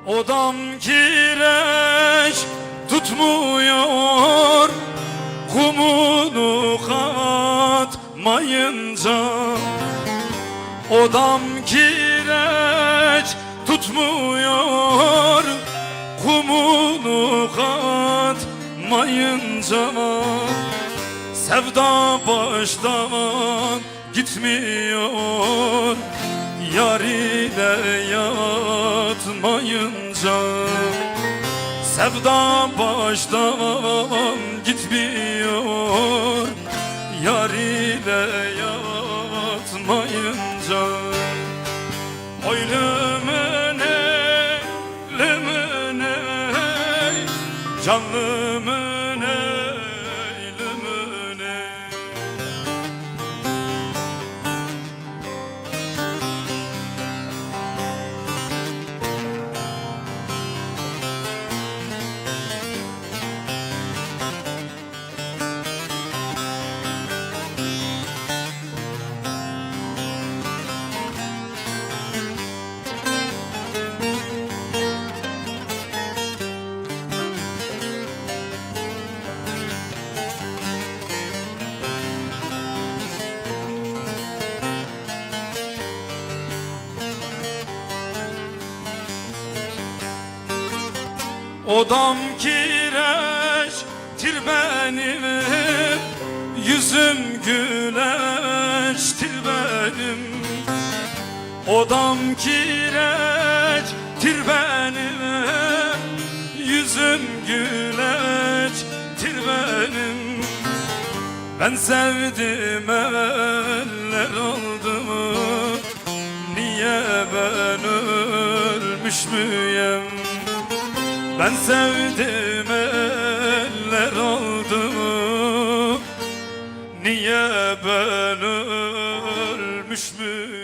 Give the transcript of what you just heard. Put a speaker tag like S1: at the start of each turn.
S1: Odam kireç tutmuyor, kumunu katmayınca. Odam kireç tutmuyor, kumunu katmayınca. Sevda baştan gitmiyor, yar ile yatmayınca. Sevda baştan gitmiyor, yar ile yatmayınca. Oy lümüne, lümüne, canlımıne, lümüne. Odam kireçtir benim, yüzüm güleçtir benim. Odam kireçtir benim, yüzüm güleçtir benim. Ben sevdim eller oldu mu, niye ben ölmüş müyem? Ben sevdim eller oldu mu, niye ben ölmüş müyüm?